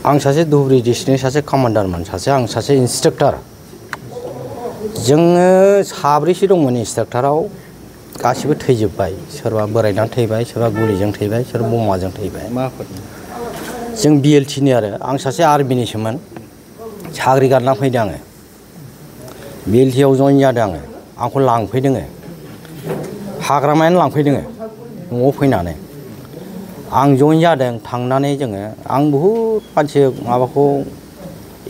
आं सासे धुबुरी डिस्ट्रिक्टनि सासे कमान्डारमोन आं सासे इन्सट्राक्टर जोङो साब्रैसो दंमोन इन्सट्राक्टराव गासिबो थैजोब्बाय सोरबा बोरायनानै थैबाय सोरबा गुलिजों थैबाय सोरबा बमाजों थैबाय जों बिएलटिनि आं सासे आर्मिनिसोमोन साख्रि गारना फैदों आङो बिएलटिआव जइन जादों आंखौ लांफैदों हाग्रामायानो लांफैदों न'आव फैनानै आं जइन जादों थांनानै जोङो आं बहुद मानसि माबाखौ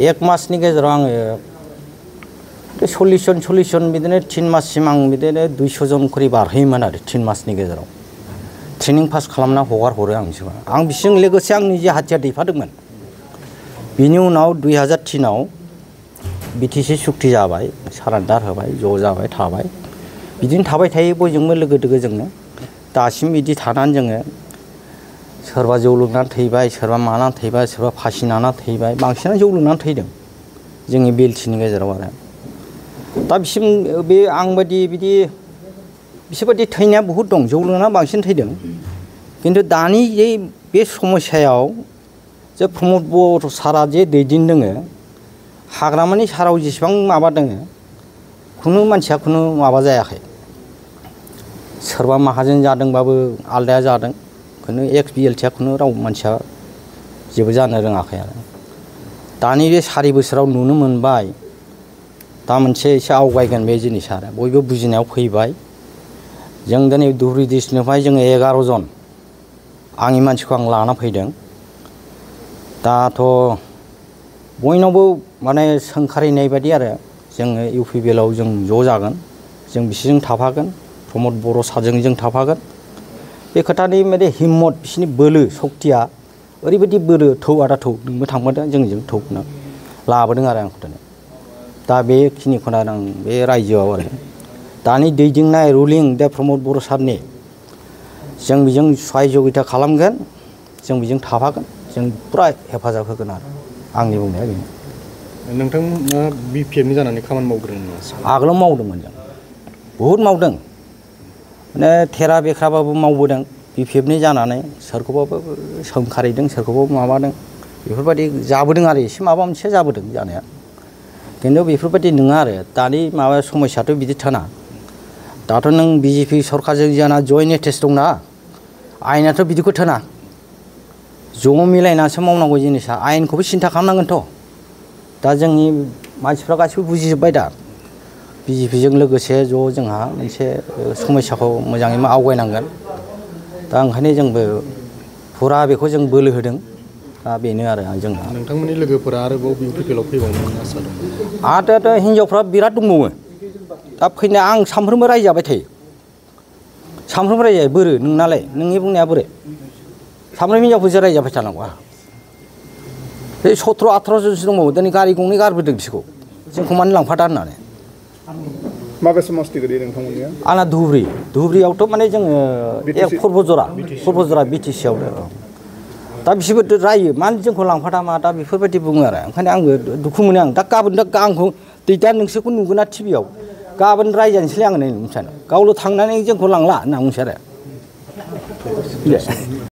एक मासनि गेजेराव आङो 40 जन बिदिनो 3 माससिम आं बिदिनो 200 जन खरि बारहोयोमोन 3 मासनि गेजेराव ट्रेनिं पास खालामना हगार हरो आं बिसोरजों लोगोसे आं निजे हाथियार दैफादोंमोन बिनि उनाव 2003 आव बिटिसि सुक्ति जाबाय सारेन्डार होबाय ज' जाबाय थाबाय बिदिनो थाबाय थायो बयजोंबो लोगो दोगो जोङो दासिम बिदि थानानै जोङो सोरबा जौ लोंनानै थैबाय सोरबा मानानै थैबाय सोरबा फासि नांनानै थैबाय बांसिनानो जौ लोंनानै थैदों जोंनि बिएलटिनि गेजेराव दा बिसिम बे आं बायदि बिसोरबायदि थैनाया बहुद दं जौ लोंनानै बांसिन थैदों खिन्थु दानि बे समस्यायाव जे प्रमद बर' सारा जे दैदेनदों हाग्रामानि साराव जेसेबां माबा दङ खुनु मानसिया खुनु माबा जायाखै सोरबा माहाजोन जादोंबाबो आलदाया जादों खुनु एक्स बिएलटिआ खुनु राव मानसिया जेबो जानो रोङाखै दानि बे 4 बोसोराव नुनो मोनबाय दा मोनसे एसे आवगायगोन बे जिनिसा बयबो बुजिनायाव फैबाय जों दिनै धुबुरी डिस्ट्रिक्टनिफ्राय जोङो 11 जन आंनि मानसिखौ आं लाना फैदों दाथ' बयनावबो माने सोंखारिनाय बायदि जोङो इउपिपिएलआव जों ज' जागोन जों बिसोरजों थाफागोन प्रमद बर' सारजों जों थाफागोन बे खोथानि माने हिम्मत बिसोरनि बोलो सक्तिया ओरैबायदि बोलो थौ आदा थौ नोंबो थांफादों जोंजों थौ लाबोदों आंखौ दिनै दा बेखिनिखौनो आं बे रायजोआव दानि दैदेननाय रुलिं दा प्रमद बर' सारनि जों बेजों सहयगिता खालामगोन जों बेजों थाफागोन जों पुरा हेफाजाब होगोन आंनि बुंनाया बेनो नोंथांमोना बिपिएफनि जानानै खामानि मावग्रोदों आगोलाव मावदोंमोन जों बहुद मावदों माने थेरा बेख्राबाबो मावबोदों बिपिएफनि जानानै सोरखौबाबो सोंखारिदों सोरखौबा माबादों बेफोरबायदि जाबोदों एसे माबा मोनसे जाबोदों जानाया खिन्थु बेफोरबायदि नङा दानि माबा समस्याथ' बिदि थाना दाथ' नों बिजेपि सरकारजों जाना जयेन्ट एटेच दंना आयेनाथ' बिदिखौ थोना ज' मिलायनासो मावनांगौ जिनिसा आयेनखौबो सिन्था खालामनांगोनथ' दा जोंनि मानसिफ्रा गासिबो बुजिजोब्बाय दा बिजेपिजों लोगोसे ज' जोंहा मोनसे समस्याखौ मोजाङै आवगायनांगोन दा ओंखायनो जोंबो फुरा बेखौ जों बोलो होदों दा बेनो जोंहा नोंथांमोननि लोगोफोरा आरोबाव इउपिपिएलआव फैबावनो आसा दं आरो हिनजावफ्रा बिराद दंबावो दा फैनाया आं सानफ्रोमबो रायजाबाय थायो सानफ्रोमबो रायजायो बोरो नोंनालाय नोंनि बुंनाया बोरो सानफ्रोमबो हिनजावफोरजों रायजाबाय थानांगौ बे 17-18 जनसो दंबावो दिनै गारि गंनै गारबोदों बिसोरखौ जोंखौ मानो लांफादा होननानै माबे समस्ति गोलैयो नोंथांमोननिया आंना धुबुरीयावथ' माने जोङो परबजरा बिटिसिआवनो दा बिसोरबो रायो मानो जोंखौ लांफादा मा दा बेफोरबायदि बुङो ओंखायनो आंबो दुखु मोनो दा गाबोन आंखौ दा नोंसोरखौ नुगोना टिभियाव गाबोन रायजानोसैलाय आङो नै मिथियानो गावल' थांनानै जोंखौ लांला होनना बुंसै